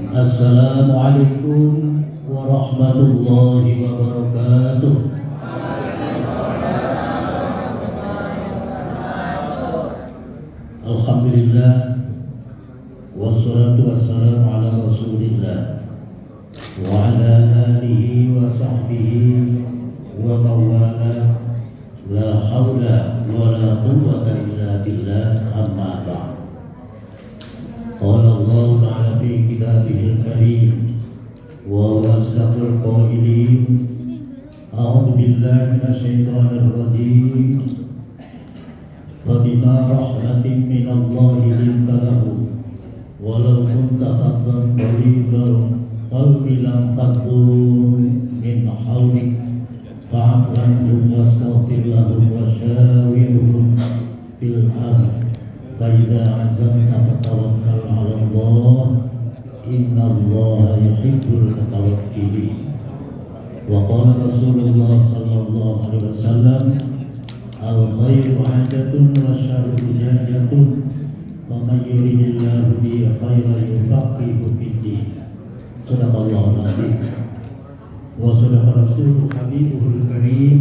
Assalamualaikum warahmatullahi wabarakatuh. Alhamdulillah, wassalatu wassalamu ala rasulillah wa ala alihi wa sahbihi wa mawala. La hawla wa la quwwata illa billah, amma ba'd. Qala Allah ta'ala fi kitabihil karim wa huwa asdaqul qailin. A'udzu billahi minasyaitonir rajim. Wa bima rahmatin minallahi linta lahu walau kunta faddan ghalidhal qalbi lam faddu min hawlik fa'fu anhum wastaghfir lahum wa shawirhum fil amr fa idza 'azamta fatawakkal 'ala Allah innallaha yuhibbul mutawakkilin. Wa qala Rasulullah sallallahu alaihi wasallam, al-khairu 'adatun wa syarru hujjatun wa may yuridillahu bihi khairan yufaqihu fid-din. Sadaqallahul 'azim. Wa sadaqa rasuluhu habibuhul karim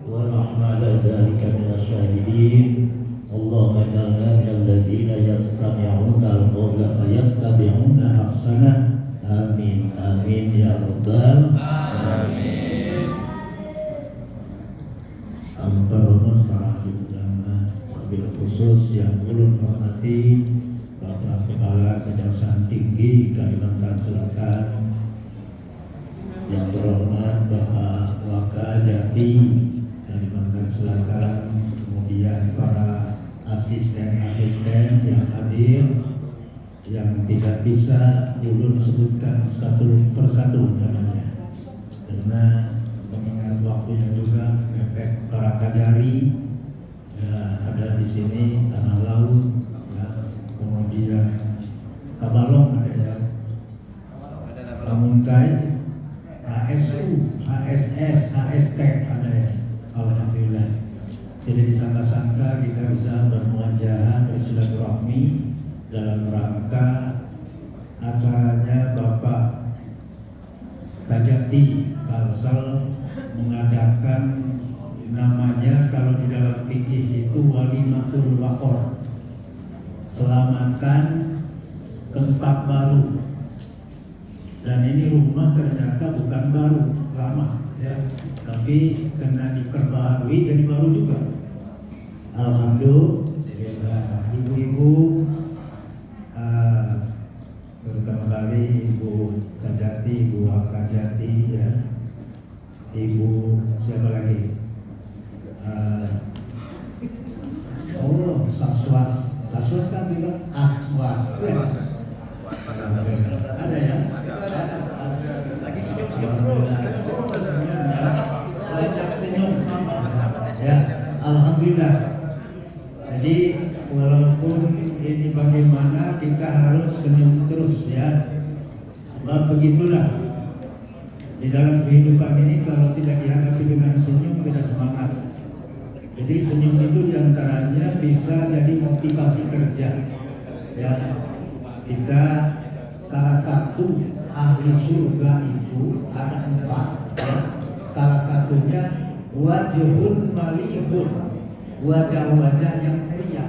wa rahma ala dzalika minasyahidin. Allahumma ij'alna minal ladzina yastami'una al-qawla fayattabi'una ahsanah. Amin amin ya rabbal alamin. Al-Mukarramun para ahli ulama, wabil khusus yang ulun hormati Bapak Kepala Kejaksaan Tinggi Kalimantan Selatan, yang terhormat Bapak Wakajati Kalimantan Selatan, kemudian para asisten-asisten yang hadir, yang tidak bisa ulun sebutkan satu persatu namanya karena mengingat waktunya juga mepet. Para kajari ya, ada di sini, tanah laut ya, kemudian Kabalong ada ya, Kamunkai, HSU, HSS, HST ada ya. Alhamdulillah. Jadi disangka-sangka kita bisa bermuajahah bersilaturahmi dalam rangka acaranya Bapak Kajati Kalsel mengadakan, namanya kalau di dalam fikih itu walimatul waqor, selamatan tempat baru. Dan ini rumah ternyata bukan baru, lama ya, tapi kena diperbaharui jadi baru juga. Alhamdulillah. Ibu-ibu, pertama kali Ibu Kajati, Ibu Wakajati ya, Ibu siapa lagi? Saswas kan juga Aswas ya? Ada ya? Lagi senyum ya, alhamdulillah. Jadi walaupun ini bagaimana, kita harus senyum terus ya. Sebab begitulah di dalam kehidupan ini, kalau tidak dihadapi dengan senyum tidak semangat. Jadi senyum itu diantaranya bisa jadi motivasi kerja ya. Kita salah satu ahli surga itu ada 4 ya. Salah satunya wajhun malihun, wajah-wajah yang ceria.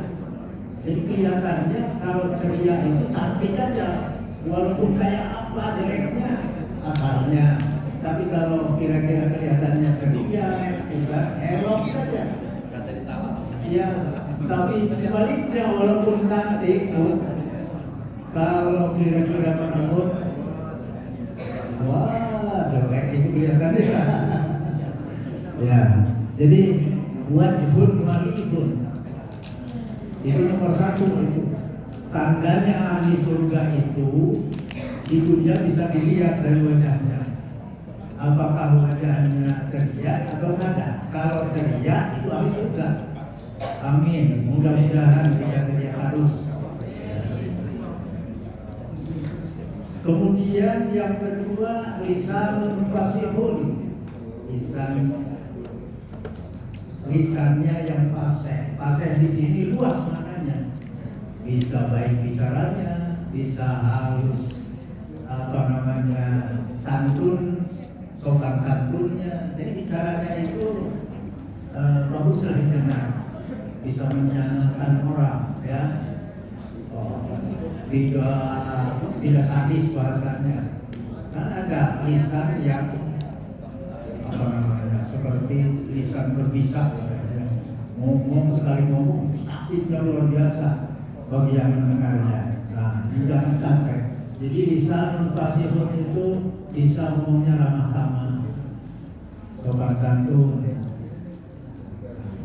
Jadi kelihatannya kalau ceria itu cantik aja, walaupun kayak apa jeleknya asalnya. Tapi kalau kira-kira kelihatannya ceria, kita elok saja. Ya, tapi sebaliknya walaupun cantik, kalau kira-kira menurut, wah jelek itu kelihatannya. Ya, jadi wajhun malihun itu nomor 1 itu. Tandanya ahli surga itu dia bisa dilihat dari wajahnya. Apakah wajahnya ceria atau tidak? Kalau ceria itu ahli surga. Amin. Mudah-mudahan tidak ceria harus. Kemudian yang kedua, lisanun fasihun. Lisannya yang fasih. Fasih di sini luas maknanya. Bisa baik bicaranya, bisa halus santunnya. Jadi bicaranya itu baguslah didengar, bisa menyenangkan orang, ya. Tidak sadis bahasanya. Kan ada lisan yang seperti lisan berbisa, ngomong sekali ngomong sakitnya luar biasa bagi yang mendengarnya. Nah, jangan sampai. Jadi lisan fasihun itu bisa ngomongnya ramah tamah, sopan santun,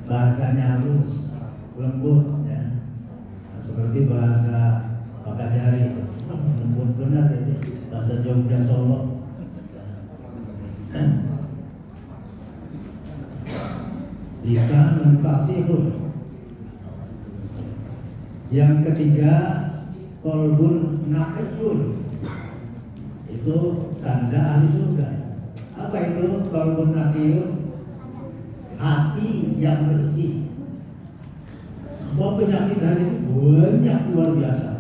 bahasanya halus, lembut, ya. Seperti bahasa Pakajari, lembut benar itu bahasa Jogja Solo. Lisan fasihun. Yang ketiga, qalbun naqiyun. Itu tanda ahli surga. Apa itu qalbun naqiyun? Hati yang bersih. Sebab penyakit hari ini banyak luar biasa.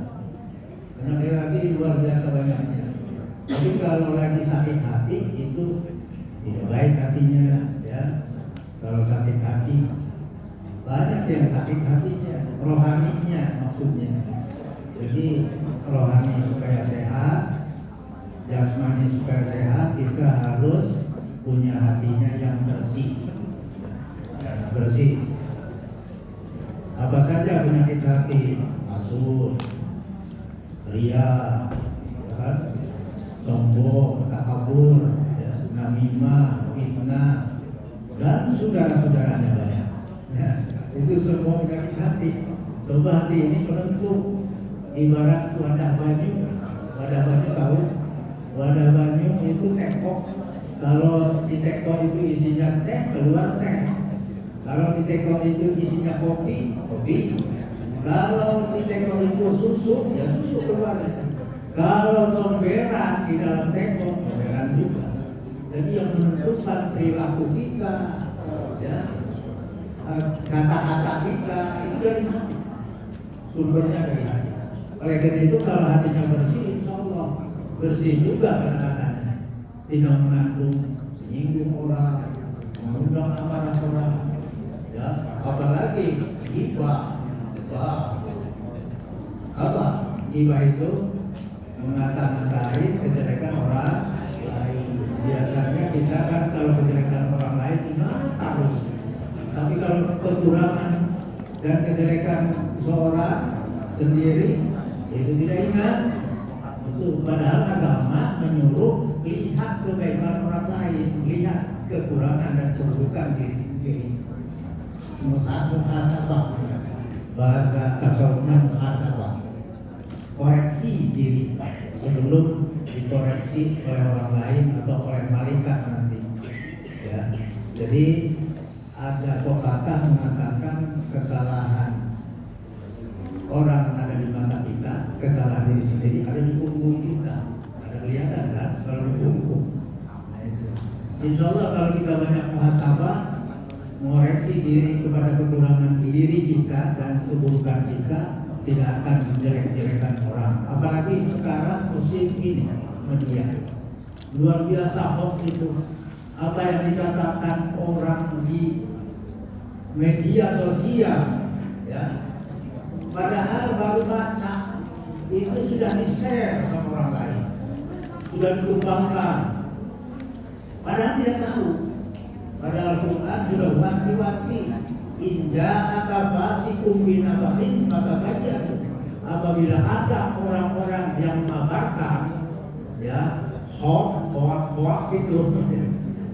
Penyakit hati luar biasa banyaknya. Tapi kalau lagi sakit hati itu tidak baik hatinya, ya. Kalau sakit hati banyak yang sakit hatinya, rohaninya maksudnya. Jadi rohani supaya sehat, jasmani supaya sehat, kita harus punya hatinya yang bersih. Bersih. Apa saja penyakit hati? Hasud, ria, ya kan? Sombong, takabur, ya, namimah, fitnah, dan saudara-saudaranya banyak. Ya, itu semua penyakit hati. Coba hati ini menentu ibarat wadah banyu. Wadah banyu tahu? Wadah banyu itu tekok. Kalau di tekok itu isinya teh, keluar teh. Kalau di tekok itu isinya kopi, kopi. Kalau di tekok itu susu, ya susu keluar. Kalau comberan di dalam tekok, comberan juga. Jadi yang menentukan perilaku kita, ya, kata-kata kita itu dari hati, sumbernya dari hati. Oleh karena itu kalau hatinya bersih, insya Allah bersih juga kata-katanya, tidak mengandung menyinggung orang, mengundang amarah orang, ya, apalagi ghibah. Apa? Ghibah itu mengata-ngatain kejelekan orang lain. Biasanya kita kan kalau kejelekan orang lain ingat harus. Tapi kalau kekurangan dan kejelekan seorang sendiri itu tidak ingat. Itu padahal agama menyuruh lihat kebaikan orang lain, lihat kekurangan dan keburukan diri sendiri. Muhasabah, bahasa tasawufnya muhasabah. Koreksi diri sebelum dikoreksi oleh orang lain atau oleh malaikat nanti, ya. Jadi ada pepatah mengatakan kesalahan orang ada di mata kita, kesalahan diri sendiri ada di punggung kita. Ada kelihatan kan kalau di punggung. Nah, itu. Insya Allah kalau kita banyak muhasabah, mengoreksi diri kepada kekurangan diri kita dan keburukan kita, tidak akan menjelek-jelekan orang. Apalagi sekarang musim ini media luar biasa hoax itu. Apa yang dikatakan orang di media sosial, ya, padahal baru baca itu sudah di-share sama orang lain, sudah dikembangkan, padahal tidak tahu. Padahal Quran sudah wanti-wanti, inja akabasikum binabahin maka baca. Apabila ada orang-orang yang mengabarkan, ya, hoax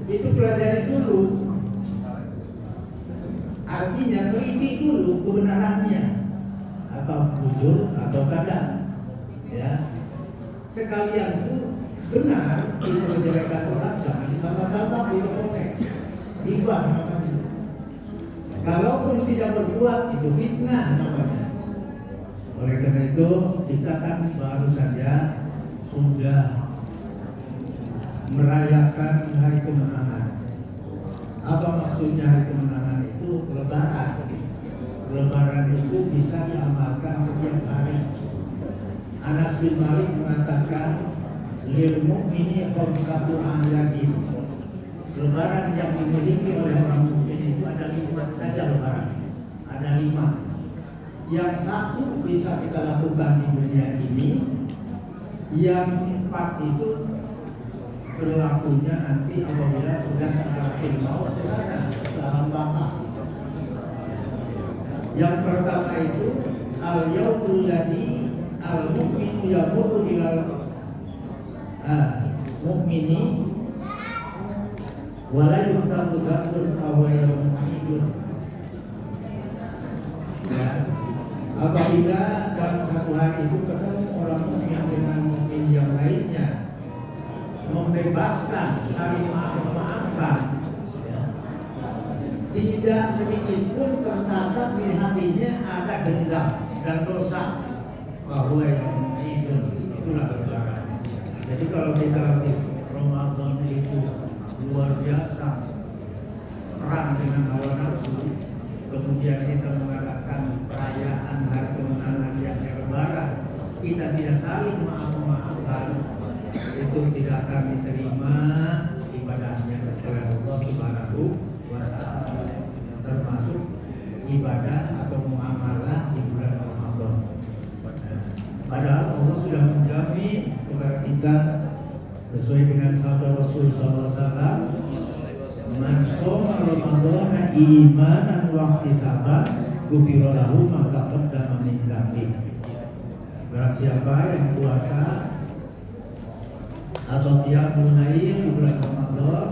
itu pelajari dulu. Artinya teliti dulu kebenarannya, apa jujur atau kadang, ya. Sekalian itu benar itu kejelekan orang jangan disama-sama diboleh, tiba namanya. Kalaupun tidak berbuat itu fitnah namanya. Oleh karena itu kita kan baru saja sudah merayakan hari kemenangan. Apa maksudnya hari kemenangan itu? Lebaran. Lebaran itu bisa diamalkan setiap hari. Anas bin Malik mengatakan, lil mu'mini khamsatu ayatin. Lebaran yang dimiliki oleh orang mukmin itu ada 5 saja lebaran. Ada 5. Yang 1 bisa kita lakukan di dunia ini, yang 4 itu berlakunya nanti apabila sudah sakaratul maut ke sana, ke alam baka. Yang pertama itu al-yaumul ladzi al-mu'minu yamutu ilal mu'mini wala yuktabu dzambun aw yawmidun. Ya, apabila dalam satu hari itu ketemu orang mukmin dengan mukmin yang lainnya, membebaskan, saling memaafkan, ya, tidak sedikit pun tercatat di hatinya ada dendam dan dosa. Bahwa yang itulah lebaran. Jadi kalau kita habis Ramadan itu luar biasa perang dengan hawa nafsu, kemudian kita mengadakan perayaan hari kemenangan yang lebaran, kita tidak saling maafkan, itu tidak akan diterima ibadahnya oleh Allah Subhanahu wa Ta'ala, termasuk ibadah atau muamalah di bulan Ramadan. Padahal Allah sudah menjamin kepada kita sesuai dengan sabda Rasul SAW, man shoma Ramadhana imanan wa ihtisaban ghufira lahu ma taqaddama min dzambi. Barang siapa yang puasa atau qiyamul lail di bulan Ramadan,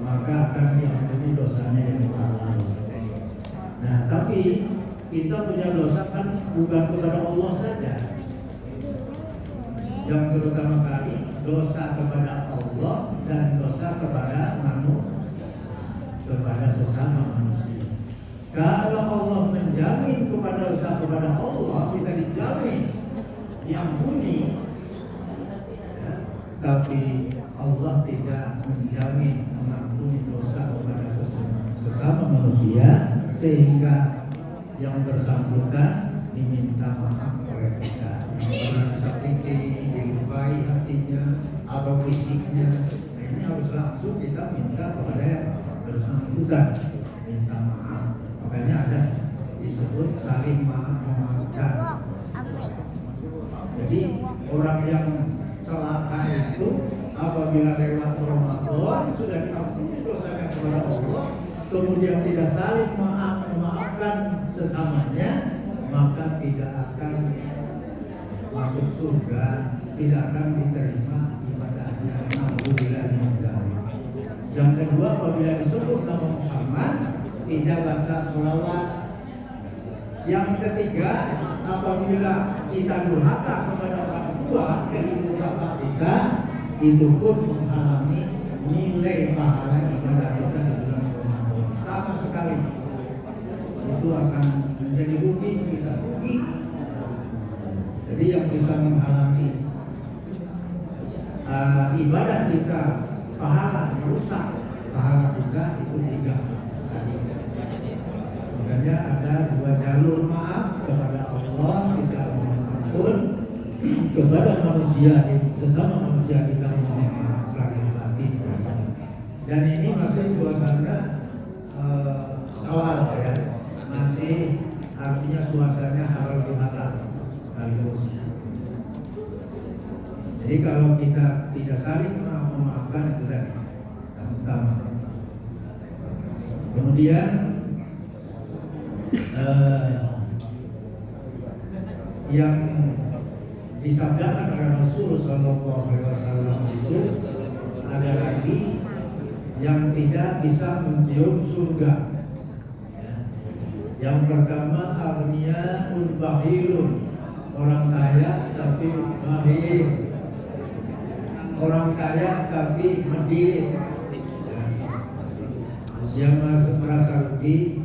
maka akan diampuni dosanya yang lalu. Nah, tapi kita punya dosa kan bukan kepada Allah saja. Yang terutama kali dosa kepada Allah dan dosa kepada kepada sesama manusia. Kalau Allah menjamin kepada dosa kepada Allah, kita dijamin diampuni, ya, tapi Allah tidak menjamin mengampuni dosa kepada sesama manusia, sehingga yang bersangkutan diminta maaf oleh kita. Yang pernah disakiti, dilukai hatinya atau fisiknya, ini harus langsung kita minta kepada yang bersangkutan, minta maaf. Makanya ada disebut saling memaafkan. Jadi orang yang celaka itu apabila lewat Ramadan sudah diampuni dosanya kepada Allah, kemudian tidak saling memaafkan sesamanya, maka tidak akan masuk surga, tidak akan diterima ibadahnya. Alhamdulillah. Yang kedua, apabila disebut nama Muhammad, tidak baca sholawat. Yang ketiga, apabila kita durhaka kepada orang tua dari bapak kita, itu pun mengalami nilai pahala ibadah kita di bulan Ramadan sama sekali. Itu akan menjadi rugi kita, rugi. Jadi yang bisa mengalami ibadah kita, pahala merusak pahala kita itu 3 tadi. Makanya ada 2 jalur maaf kepada Allah, kita mohon ampun, kepada manusia, sesama manusia kita mohon maaf lagi. Dan ini masih suasana awal ya, masih artinya suasananya halal bihalal sekaligus. Jadi kalau kita tidak saling memaafkan itu tadi yang utama. Kemudian yang disabdakan oleh Rasul Sallallahu Alaihi Wasallam itu ada lagi yang tidak bisa mencium surga. Yang pertama, agniya bahilun, orang kaya tapi bahil, orang kaya tapi medit. Dia merasa rugi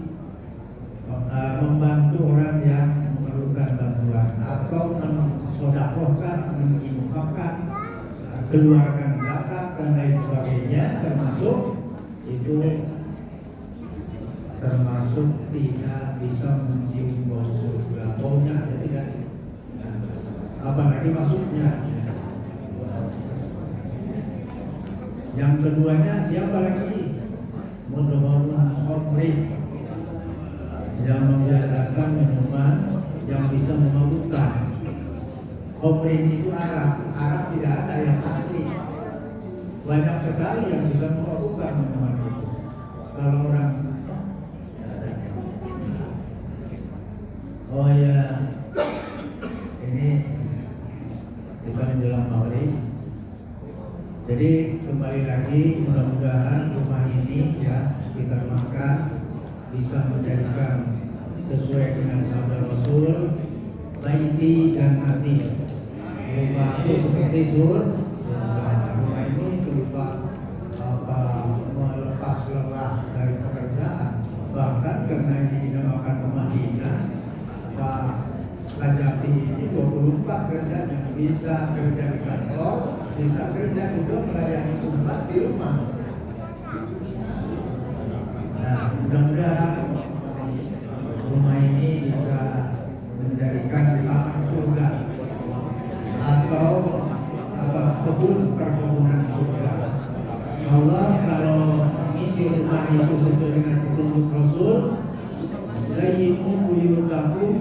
membantu orang yang memerlukan bantuan atau mensodakohkan, menginfakkan, keluarkan zakat dan lain sebagainya, termasuk tidak bisa mencium bau surga. Baunya ada tidak? Apalagi maksudnya. Yang keduanya siapa lagi? minuman khamrin yang membiasakan minuman yang bisa memabukkan. Khamrin itu Arab tidak ada yang asli. Banyak sekali yang bisa memabukkan minuman itu. Kalau orang oh ya, ini kita menjelang maghrib. Jadi kembali lagi, mudah-mudahan rumah ini ya kita makan bisa menjadikan sesuai dengan sabda Rasul, baiti dan mati. Rumahku seperti surga. Rumah ini berupa melepas lelah dari pekerjaan. Bahkan karena ini dinamakan rumah dinas, Pak Kajati ini 24 kerjanya, bisa kerja di kantor, bisa kerja juga melayani umat di rumah. Nah, mudah-mudahan rumah ini bisa menjadikan taman surga atau kebun perkebunan surga. Insyaallah kalau isi rumah itu sesuai dengan petunjuk Rasul, zayyinu buyutakum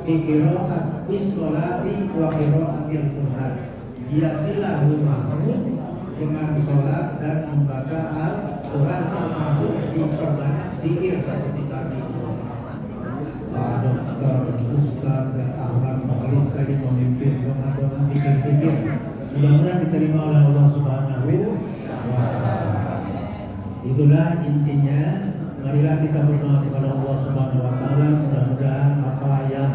bi qira'at bis-sholati wa qira'atil Qur'an. Hiasilah rumahmu dengan sholat dan membaca Al-Quran, termasuk diperbanyak zikir seperti tadi. Pak Dokter Ustaz Ahmad Maqlis tadi memimpin doa-doa zikir-zikir. Mudah-mudahan diterima oleh Allah Subhanahu wa Ta'ala. Itulah intinya. Marilah kita berdoa kepada Allah Subhanahu wa Ta'ala, mudah-mudahan apa yang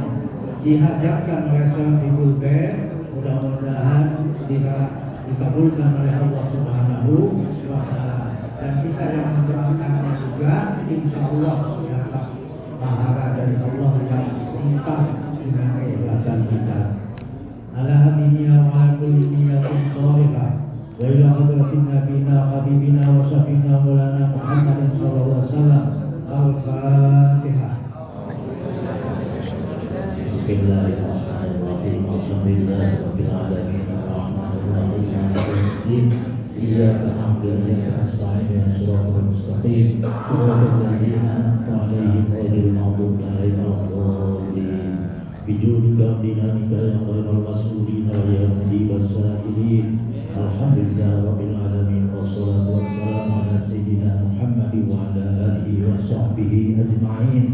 dihajatkan oleh Syaikhul Bait mudah-mudahan bisa dikabulkan oleh Allah Subhanahu wa Ta'ala, dan kita yang mendoakannya juga insyaallah dapat pahala dari Allah yang setimpal dengan keikhlasan kita. Ala haminiya wa ala kulli niyatin shalihah wa ila hadratin nabiyina habibina wa syafiina maulana Muhammadin sallallahu alaihi wasallam. Al-Fatihah. Bismillahirrahmanirrahim. Alhamdulillahirabbil alamin. Arrahmanirrahim. Maliki yaumiddin. Iyyaka na'budu wa iyyaka nasta'in. Ihdinas siratal mustaqim. Shiratal ladzina an'amta 'alaihim ghairil maghdubi 'alaihim waladdallin. Bijudika binanika ya khairal mas'ulin wa ya mujibas sa'ilin. Alhamdulillahirabbil alamin. Wassalatu wassalamu ala sayyidina Muhammad wa ala alihi wa sahbihi ajma'in.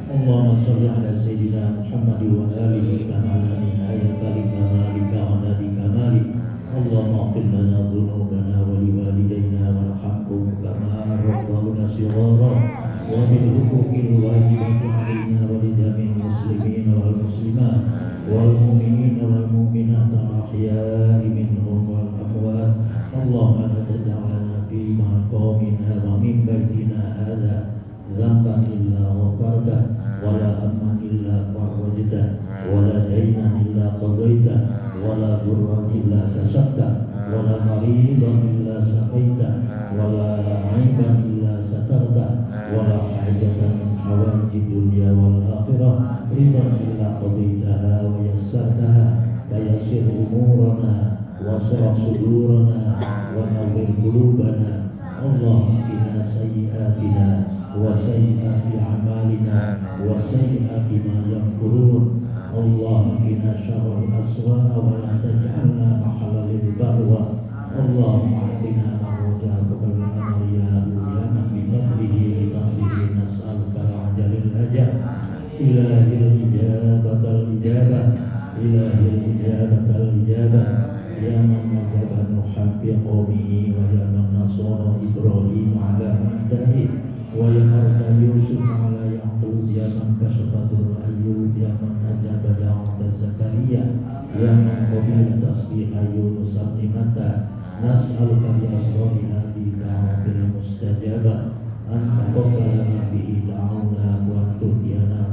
Allahumma shalli ala sayyidina Muhammad wa alihi kama la nihayata li kamalika wa nadi kamalik. Allahumma ighfir lana dhunubana wa liwalidayna warhamhum kama rabbawna shighara wa bil huquqil wajibati 'alaina wa li jami'il muslimin wal muslimat wal mu'minin wal mu'minat al ahya'i minhum wal amwat. Allahumma la taj'al lana fi maqamina wa min baitina hadha dhanban illa ghafarta wa la hamman illa farajta wa la daynan illa qadayta wa la dhurran illa kasabta wa la maridan illa saqaita wa la 'aiban illa satarta wa la hajatan min hawaijid dunya wal akhirah ridan illa qadaytaha wa yassartaha fayassir umurana wa shrah sudurana wa nawwir qulubana. Allahumma qina sayyi'atina wa sayyi'ati a'malina wa sayyi'ati ma yamkurun. Allahumma qina syarral aswa wa la taj'alna mahalal lil balwa. Allahumma atina marja qabla al-amriya ya nabi fadlihi li fadlihi nas'aluka al-ajalil ajab. Ilahil ijabatal ijabah, ilahil ijabatal ijabah. Ya man najaba Nuhan fi qawmihi wa ya man nasara Ibrahim ala ma'dahi wa ya marta Yusuf ala Yaqub ya man kashafatul Ayyub ya man najaba da'wata Zakaria ya man qabila tasbiha Yunus abdimata. Nas'aluka bi asrari hadhihi da'watil mustajabah an taqabbala bihi da'una wa tuhdiyana